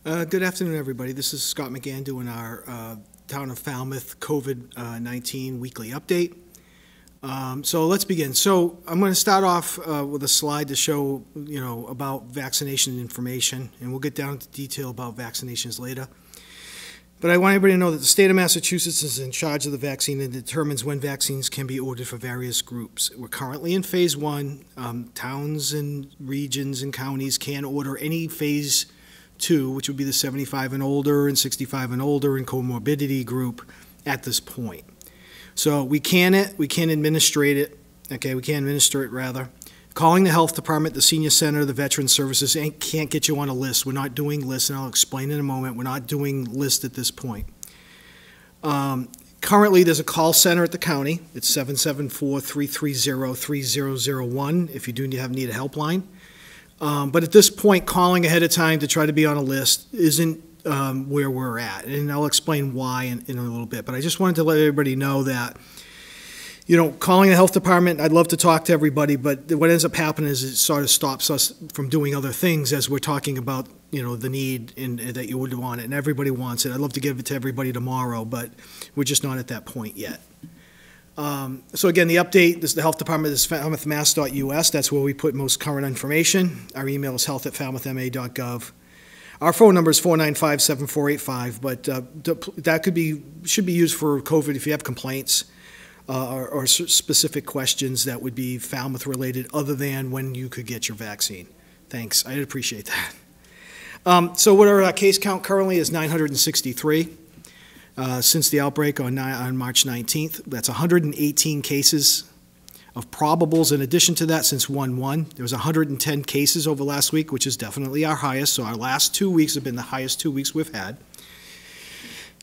Good afternoon, everybody. This is Scott McGann doing our Town of Falmouth COVID-19 weekly update. So let's begin. So I'm going to start off with a slide to show, about vaccination information, and we'll get down into detail about vaccinations later. But I want everybody to know that the state of Massachusetts is in charge of the vaccine and determines when vaccines can be ordered for various groups. We're currently in phase one. Towns and regions and counties can order any phase two, which would be the 75 and older and 65 and older and comorbidity group at this point. So we can administer it, okay, we can administer it rather. Calling the health department, the senior center, the veteran services can't get you on a list. We're not doing lists, and I'll explain in a moment. We're not doing lists at this point. Currently, there's a call center at the county. It's 774-330-3001 if you do need a helpline. But at this point, calling ahead of time to try to be on a list isn't where we're at, and I'll explain why in a little bit. But I just wanted to let everybody know that, calling the health department, I'd love to talk to everybody, but what ends up happening is it sort of stops us from doing other things as we're talking about, the need and that you would want it, and everybody wants it. I'd love to give it to everybody tomorrow, but we're just not at that point yet. So again, the update, this is the health department, is falmouthmass.us. That's where we put most current information. Our email is health@falmouthma.gov. Our phone number is 495-7485, but that should be used for COVID if you have complaints or specific questions that would be Falmouth related other than when you could get your vaccine. Thanks, I'd appreciate that. So what our case count currently is 963. Since the outbreak on March 19th. That's 118 cases of probables. In addition to that, since 1/1, there was 110 cases over last week, which is definitely our highest. So our last 2 weeks have been the highest 2 weeks we've had.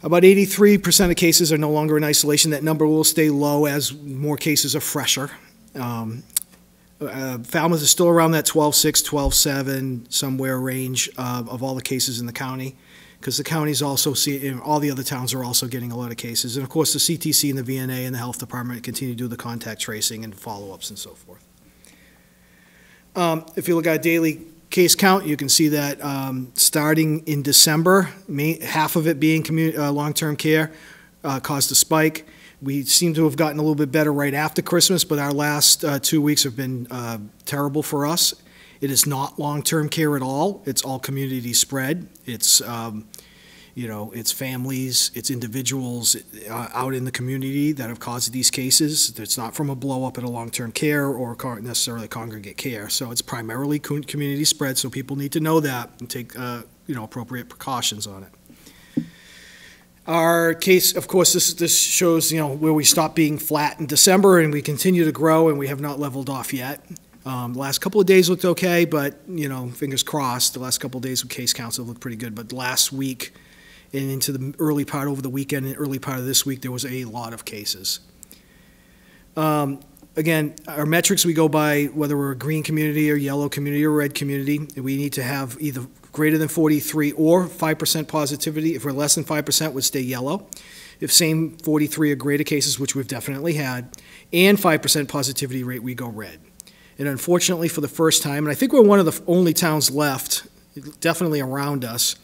About 83% of cases are no longer in isolation. That number will stay low as more cases are fresher. Falmouth is still around that 12.6, 12.7, somewhere range of all the cases in the county, because the counties also all the other towns are also getting a lot of cases. And of course, the CTC and the VNA and the health department continue to do the contact tracing and follow-ups and so forth. If you look at daily case count, you can see that starting in December, half of it being long-term care caused a spike. We seem to have gotten a little bit better right after Christmas, but our last 2 weeks have been terrible for us. It is not long-term care at all. It's all community spread. It's, it's families, it's individuals out in the community that have caused these cases. It's not from a blow-up at a long-term care or necessarily congregate care. So it's primarily community spread, so people need to know that and take, appropriate precautions on it. Our case, of course, this shows, where we stopped being flat in December and we continue to grow and we have not leveled off yet. The last couple of days looked okay, but, fingers crossed, the last couple of days with case counts have looked pretty good. But last week and into the early part over the weekend and early part of this week, there was a lot of cases. Again, our metrics we go by, whether we're a green community or yellow community or red community, we need to have either greater than 43 or 5% positivity. If we're less than 5%, we'd stay yellow. If same 43 or greater cases, which we've definitely had, and 5% positivity rate, we go red. And unfortunately, for the first time, and I think we're one of the only towns left, definitely around us,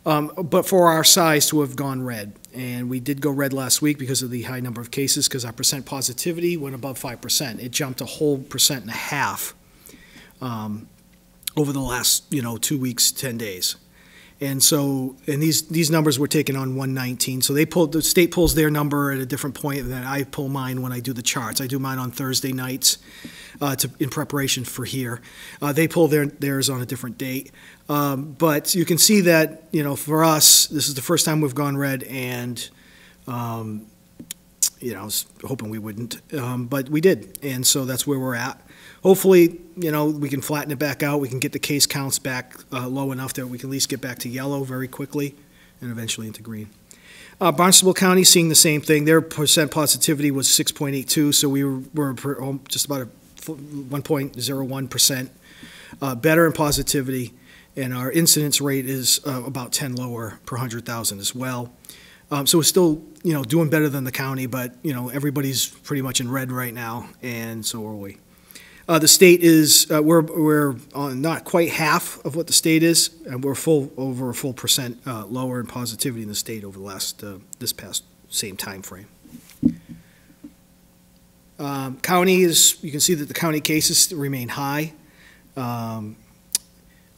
but for our size to have gone red. And we did go red last week because of the high number of cases, because our percent positivity went above 5%. It jumped a whole 1.5% over the last, 2 weeks, 10 days. And so, and these numbers were taken on 1/19. So the state pulls their number at a different point than I pull mine when I do the charts. I do mine on Thursday nights in preparation for here. They pull theirs on a different date. But you can see that, for us, this is the first time we've gone red, and, I was hoping we wouldn't, but we did. And so that's where we're at. Hopefully, we can flatten it back out. We can get the case counts back low enough that we can at least get back to yellow very quickly and eventually into green. Barnstable County seeing the same thing. Their percent positivity was 6.82, so we were just about a 1.01% better in positivity, and our incidence rate is about 10 lower per 100,000 as well. So we're still, doing better than the county, but, everybody's pretty much in red right now, and so are we. The state is, we're on not quite half of what the state is, and we're over a full percent lower in positivity in the state over the last, this past same time frame. County is, you can see that the county cases remain high.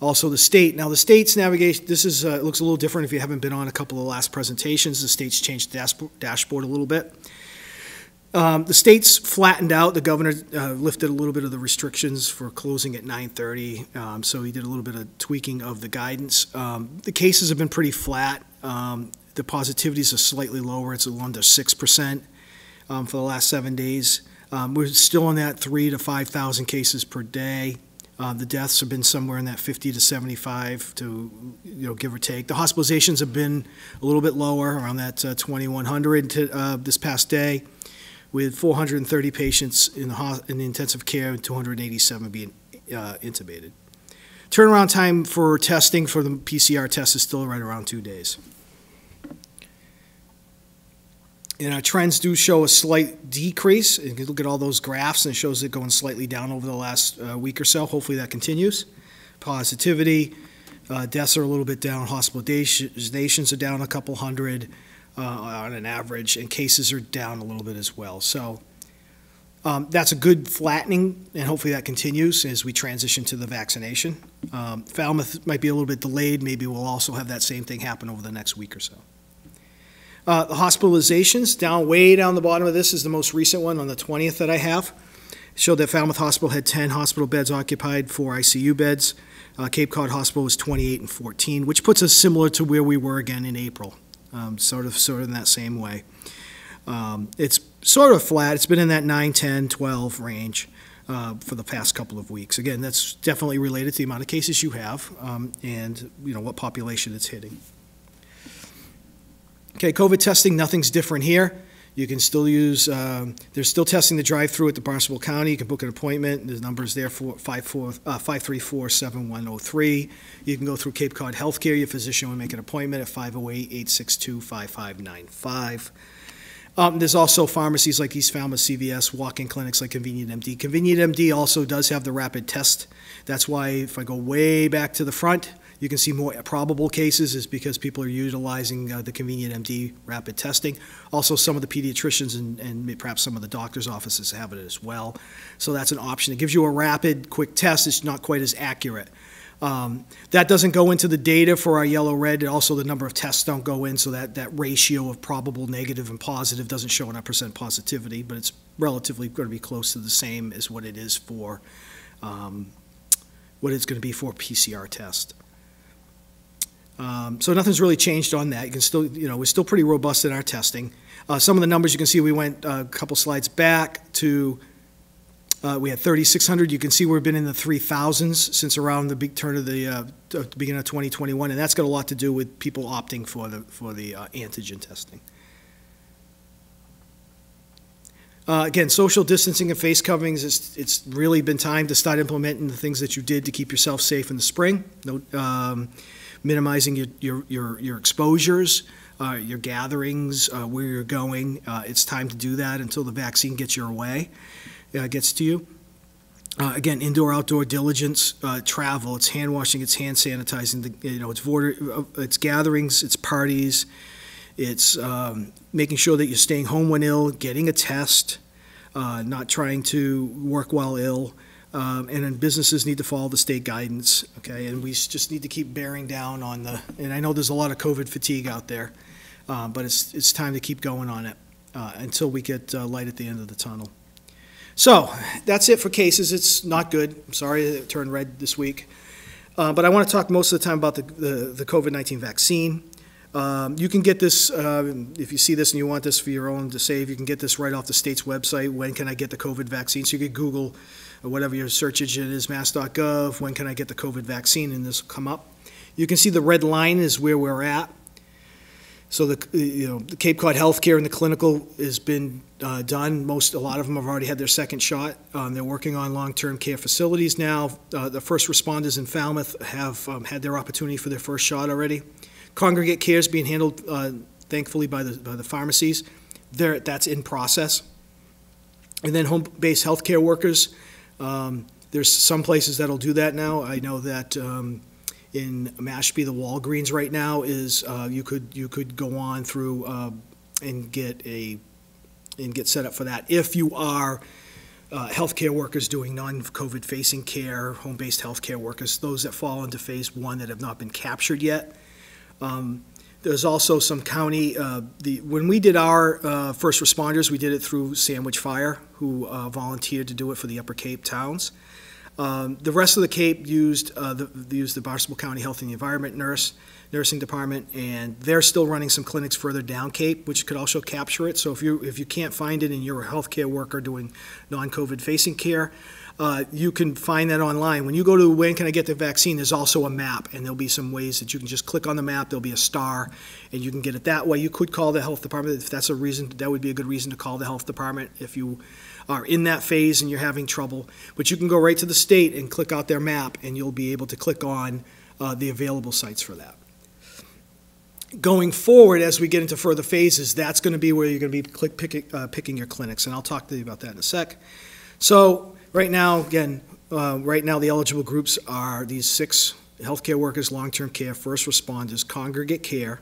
Also the state, now the state's navigation, this is, looks a little different if you haven't been on a couple of the last presentations. The state's changed the dashboard a little bit. The state's flattened out. The governor lifted a little bit of the restrictions for closing at 9:30, so he did a little bit of tweaking of the guidance. The cases have been pretty flat. The positivities are slightly lower. It's under 6% for the last 7 days. We're still in that 3,000 to 5,000 cases per day. The deaths have been somewhere in that 50 to 75 to, give or take. The hospitalizations have been a little bit lower, around that 2,100 this past day, with 430 patients in the intensive care and 287 being intubated. Turnaround time for testing for the PCR test is still right around 2 days. And our trends do show a slight decrease. You can look at all those graphs, and it shows it going slightly down over the last week or so. Hopefully that continues. Positivity, deaths are a little bit down. Hospitalizations are down a couple hundred on an average, and cases are down a little bit as well. So that's a good flattening, and hopefully that continues as we transition to the vaccination. Falmouth might be a little bit delayed. Maybe we'll also have that same thing happen over the next week or so. The hospitalizations, way down the bottom of this is the most recent one on the 20th that I have. It showed that Falmouth Hospital had 10 hospital beds occupied, 4 ICU beds. Cape Cod Hospital was 28 and 14, which puts us similar to where we were again in April, sort of in that same way. It's sort of flat. It's been in that 9, 10, 12 range for the past couple of weeks. Again, that's definitely related to the amount of cases you have and what population it's hitting. Okay, COVID testing, nothing's different here. You can still use, they're still testing the drive-through at the Barnstable County. You can book an appointment. The number's there for 534-7103. You can go through Cape Cod Healthcare. Your physician will make an appointment at 508-862-5595. There's also pharmacies like East Falmouth, CVS, walk-in clinics like Convenient MD. Convenient MD also does have the rapid test. That's why if I go way back to the front, you can see more probable cases is because people are utilizing the Convenient MD rapid testing. Also, some of the pediatricians and perhaps some of the doctor's offices have it as well. So that's an option. It gives you a rapid, quick test. It's not quite as accurate. That doesn't go into the data for our yellow-red. Also, the number of tests don't go in, so that ratio of probable negative and positive doesn't show in our percent positivity, but it's relatively going to be close to the same as what it is for what it's going to be for a PCR test. So nothing's really changed on that. You can still, we're still pretty robust in our testing. Some of the numbers you can see, we went a couple slides back to, we had 3,600. You can see we've been in the 3,000s since around the big turn of the beginning of 2021, and that's got a lot to do with people opting for the antigen testing. Again, social distancing and face coverings, it's really been time to start implementing the things that you did to keep yourself safe in the spring. Minimizing your exposures, your gatherings, where you're going. It's time to do that until the vaccine gets your way, gets to you. Again, indoor-outdoor diligence, travel. It's hand washing. It's hand sanitizing. It's gatherings. It's parties. It's making sure that you're staying home when ill, getting a test, not trying to work while ill. And then businesses need to follow the state guidance, okay? And we just need to keep bearing down on the, and I know there's a lot of COVID fatigue out there, but it's time to keep going on it until we get light at the end of the tunnel. So that's it for cases. It's not good. I'm sorry it turned red this week. But I want to talk most of the time about the COVID-19 vaccine. You can get this, if you see this and you want this for your own to save, you can get this right off the state's website. When can I get the COVID vaccine? So you could Google whatever your search engine is, mass.gov, when can I get the COVID vaccine, and this will come up. You can see the red line is where we're at. So the Cape Cod Healthcare and the clinical has been done. A lot of them have already had their second shot. They're working on long-term care facilities now. The first responders in Falmouth have had their opportunity for their first shot already. Congregate care is being handled, thankfully, by the pharmacies. That's in process. And then home-based healthcare workers, There's some places that'll do that now. I know that in Mashpee, the Walgreens right now is you could go on through and get set up for that if you are healthcare workers doing non-COVID facing care, home-based healthcare workers, those that fall into phase 1 that have not been captured yet. There's also some county, when we did our first responders, we did it through Sandwich Fire, who volunteered to do it for the Upper Cape towns. The rest of the Cape used the Barnstable County Health and the Environment Nursing Department, and they're still running some clinics further down Cape, which could also capture it. So if you can't find it and you're a healthcare worker doing non-COVID facing care, you can find that online. When you go to when can I get the vaccine, there's also a map, and there'll be some ways that you can just click on the map. There'll be a star, and you can get it that way. You could call the health department if that's a reason. That would be a good reason to call the health department if you are in that phase and you're having trouble. But you can go right to the state and click out their map, and you'll be able to click on the available sites for that. Going forward, as we get into further phases, that's going to be where you're going to be picking your clinics, and I'll talk to you about that in a sec. So right now, again, the eligible groups are these 6 healthcare workers, long-term care, first responders, congregate care,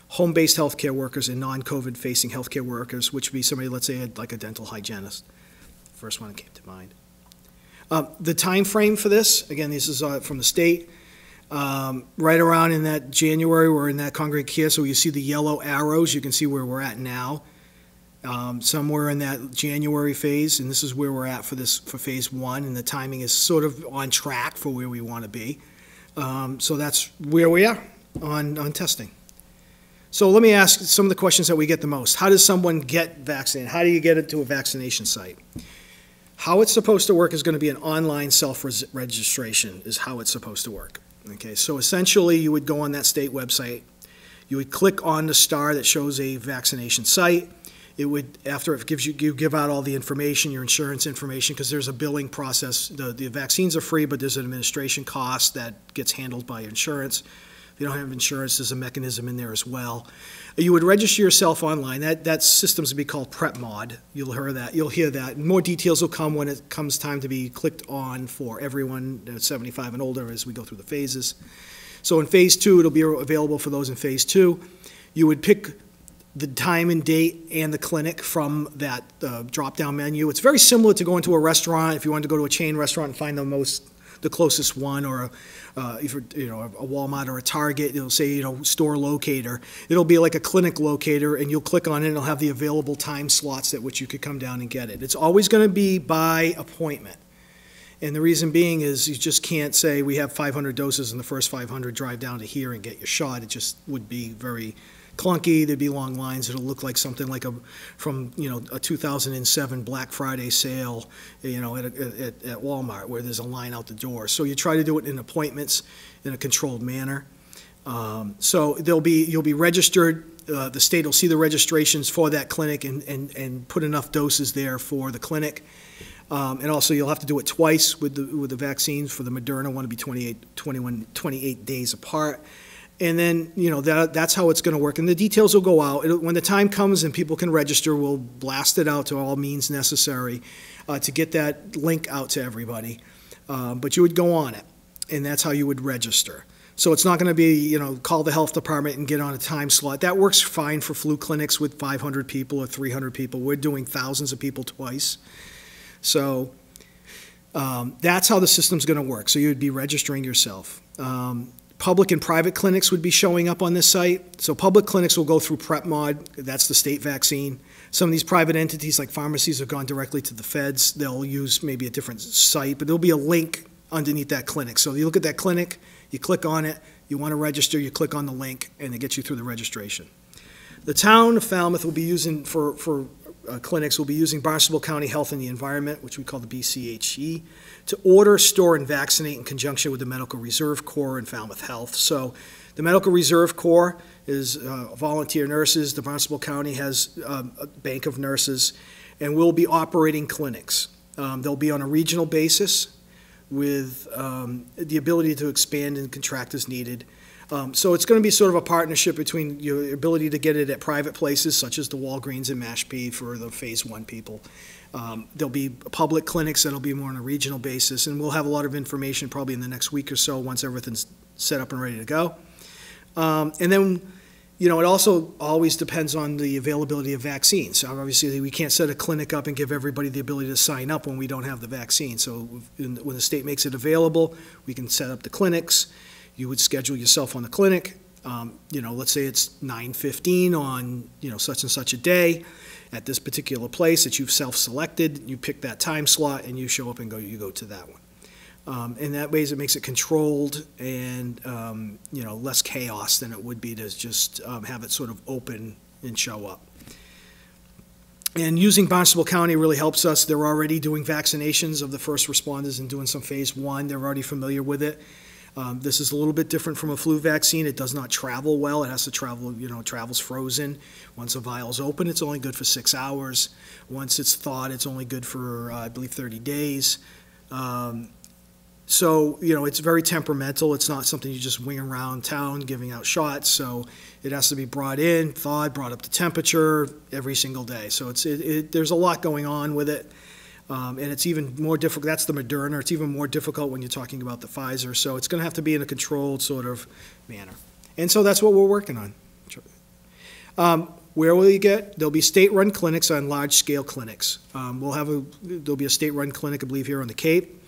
home-based healthcare workers, and non-COVID facing healthcare workers, which would be somebody, let's say, like a dental hygienist. First one that came to mind. The time frame for this, again, this is from the state. Right around in that January, we're in that congregate care, so you see the yellow arrows, you can see where we're at now. Somewhere in that January phase, and this is where we're at for phase 1, and the timing is sort of on track for where we want to be. So that's where we are on testing. So let me ask some of the questions that we get the most. How does someone get vaccinated? How do you get it to a vaccination site? How it's supposed to work is going to be an online self-registration is how it's supposed to work. Okay, so essentially you would go on that state website, you would click on the star that shows a vaccination site. It would, after it gives you give out all the information, your insurance information, because there's a billing process. The vaccines are free, but there's an administration cost that gets handled by insurance. If you don't have insurance, there's a mechanism in there as well. You would register yourself online. That system's going to be called PrepMod. You'll hear that. More details will come when it comes time to be clicked on for everyone that's 75 and older as we go through the phases. So in phase 2, it'll be available for those in phase 2. You would pick the time and date and the clinic from that drop-down menu. It's very similar to going to a restaurant. If you wanted to go to a chain restaurant and find the closest one, or if a Walmart or a Target, it'll say store locator. It'll be like a clinic locator, and you'll click on it, and it'll have the available time slots at which you could come down and get it. It's always going to be by appointment, and the reason being is you just can't say we have 500 doses and the first 500 drive down to here and get your shot. It just would be very clunky. There'd be long lines. It'll look like something like from a 2007 Black Friday sale, at Walmart, where there's a line out the door. So you try to do it in appointments in a controlled manner. So you'll be registered. The state will see the registrations for that clinic and put enough doses there for the clinic. And also you'll have to do it twice with the vaccines. For the Moderna one to be 28 days apart. And then, that's how it's going to work. And the details will go out. When the time comes and people can register, we'll blast it out to all means necessary to get that link out to everybody. But you would go on it, and that's how you would register. So it's not going to be, call the health department and get on a time slot. That works fine for flu clinics with 500 people or 300 people. We're doing thousands of people twice. So that's how the system's going to work. So you'd be registering yourself. Public and private clinics would be showing up on this site. So public clinics will go through PrepMod. That's the state vaccine. Some of these private entities like pharmacies have gone directly to the feds. They'll use maybe a different site, but there'll be a link underneath that clinic. So you look at that clinic, you click on it, you want to register, you click on the link, and it gets you through the registration. The town of Falmouth will be using, for clinics, will be using Barnstable County Health and the Environment, which we call the BCHE, to order, store, and vaccinate in conjunction with the Medical Reserve Corps and Falmouth Health. So the Medical Reserve Corps is volunteer nurses. The Barnstable County has a bank of nurses, and we'll be operating clinics. They'll be on a regional basis with the ability to expand and contract as needed. So it's going to be sort of a partnership between your ability to get it at private places, such as the Walgreens and Mashpee for the Phase 1 people. There'll be public clinics that'll be more on a regional basis, and we'll have a lot of information probably in the next week or so once everything's set up and ready to go. And then, it also always depends on the availability of vaccines. So obviously, we can't set a clinic up and give everybody the ability to sign up when we don't have the vaccine. So when the state makes it available, we can set up the clinics. You would schedule yourself on the clinic. Let's say it's 9:15 on, such and such a day at this particular place that you've self-selected. You pick that time slot and you show up and you go to that one. And that way it makes it controlled and, less chaos than it would be to just have it sort of open and show up. And using Barnstable County really helps us. They're already doing vaccinations of the first responders and doing some Phase 1. They're already familiar with it. This is a little bit different from a flu vaccine. It does not travel well. It has to travel, it travels frozen. Once a vial's open, it's only good for 6 hours. Once it's thawed, it's only good for, I believe, 30 days. So, it's very temperamental. It's not something you just wing around town giving out shots. So it has to be brought in, thawed, brought up to temperature every single day. So there's a lot going on with it. And it's even more difficult. That's the Moderna. It's even more difficult when you're talking about the Pfizer. So it's going to have to be in a controlled sort of manner. And so that's what we're working on. Where will you get? There'll be state-run clinics on large-scale clinics. There'll be a state-run clinic, I believe, here on the Cape.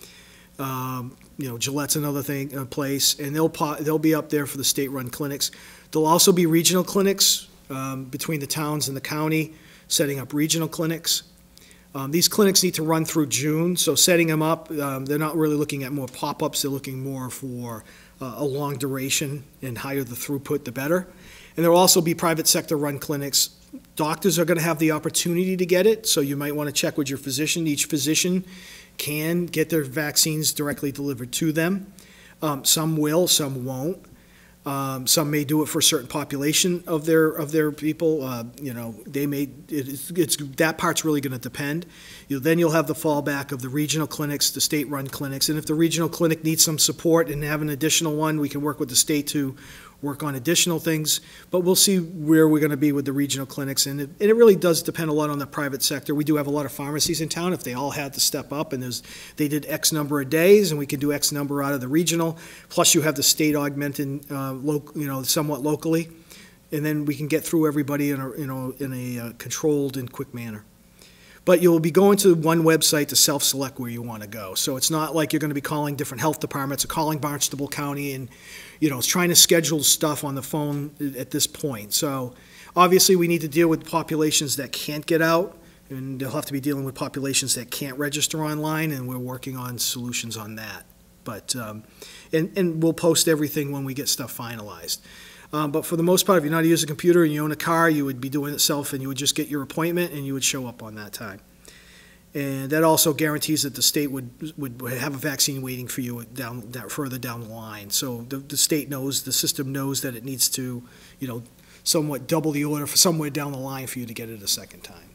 Gillette's another place, and they'll be up there for the state-run clinics. There'll also be regional clinics between the towns and the county, setting up regional clinics. These clinics need to run through June, so setting them up, they're not really looking at more pop-ups. They're looking more for a long duration, and higher the throughput, the better. And there'll also be private sector-run clinics. Doctors are going to have the opportunity to get it, so you might want to check with your physician. Each physician can get their vaccines directly delivered to them. Some will, some won't. Some may do it for a certain population of their people. That part's really going to depend. Then you'll have the fallback of the regional clinics, the state-run clinics, and if the regional clinic needs some support and have an additional one, we can work with the state to work on additional things. But we'll see where we're going to be with the regional clinics, and it really does depend a lot on the private sector. We do have a lot of pharmacies in town. If they all had to step up and they did X number of days, and we can do X number out of the regional, plus you have the state augmenting, somewhat locally, and then we can get through everybody in a controlled and quick manner. But you'll be going to one website to self-select where you want to go. So it's not like you're going to be calling different health departments or calling Barnstable County and, it's trying to schedule stuff on the phone at this point. So obviously we need to deal with populations that can't get out, and they'll have to be dealing with populations that can't register online, and we're working on solutions on that. But, and we'll post everything when we get stuff finalized. But for the most part, if you're not using a computer and you own a car, you would be doing it self, and you would just get your appointment and you would show up on that time. And that also guarantees that the state would have a vaccine waiting for you further down the line. So the state knows, the system knows that it needs to, somewhat double the order for somewhere down the line for you to get it a second time.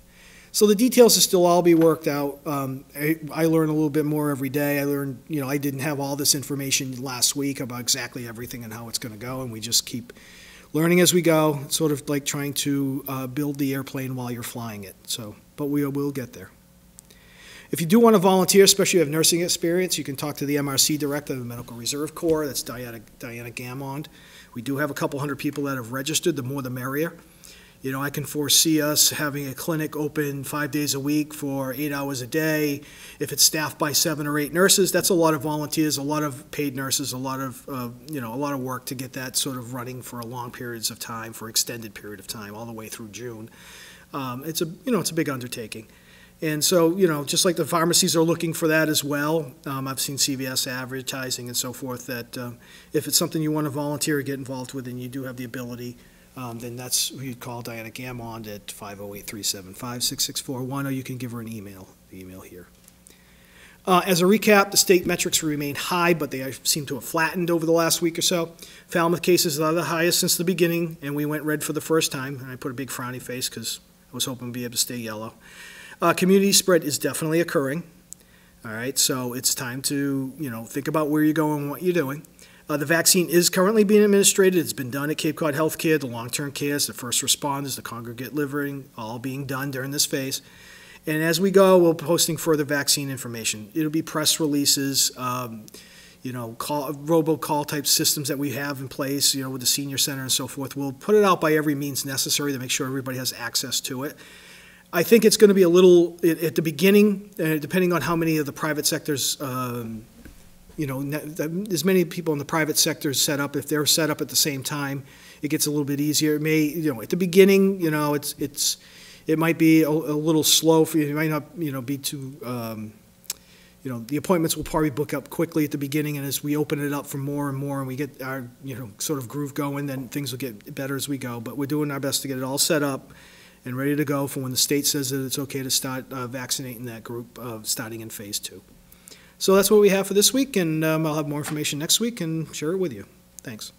So the details will still all be worked out. I learn a little bit more every day. I learned, I didn't have all this information last week about exactly everything and how it's going to go, and we just keep learning as we go. It's sort of like trying to build the airplane while you're flying it. So, but we will get there. If you do want to volunteer, especially if you have nursing experience, you can talk to the MRC director of the Medical Reserve Corps. That's Diana Gammond. We do have a couple hundred people that have registered. The more the merrier. I can foresee us having a clinic open 5 days a week for 8 hours a day. If it's staffed by 7 or 8 nurses, that's a lot of volunteers, a lot of paid nurses, a lot of work to get that sort of running for long periods of time, for extended period of time, all the way through June. It's a big undertaking. And so, just like the pharmacies are looking for that as well, I've seen CVS advertising and so forth, that if it's something you want to volunteer or get involved with and you do have the ability, then that's who you'd call Diana Gammond at 508-375-6641, or you can give her an email, the email here. As a recap, the state metrics remain high, but they seem to have flattened over the last week or so. Falmouth cases are the highest since the beginning, and we went red for the first time, and I put a big frowny face because I was hoping to be able to stay yellow. Community spread is definitely occurring. All right, so it's time to think about where you're going and what you're doing. The vaccine is currently being administered. It's been done at Cape Cod Healthcare, the long-term cares, the first responders, the congregate living, all being done during this phase. And as we go, we'll be posting further vaccine information. It'll be press releases, robocall type systems that we have in place, with the senior center and so forth. We'll put it out by every means necessary to make sure everybody has access to it. I think it's going to be a little, at the beginning, depending on how many of the private sectors, as many people in the private sector set up, if they're set up at the same time, it gets a little bit easier. It may, at the beginning, it might be a little slow for you. It might not, be too, the appointments will probably book up quickly at the beginning, and as we open it up for more and more and we get our, sort of groove going, then things will get better as we go. But we're doing our best to get it all set up and ready to go for when the state says that it's okay to start vaccinating that group starting in phase 2. So that's what we have for this week, and I'll have more information next week and share it with you. Thanks.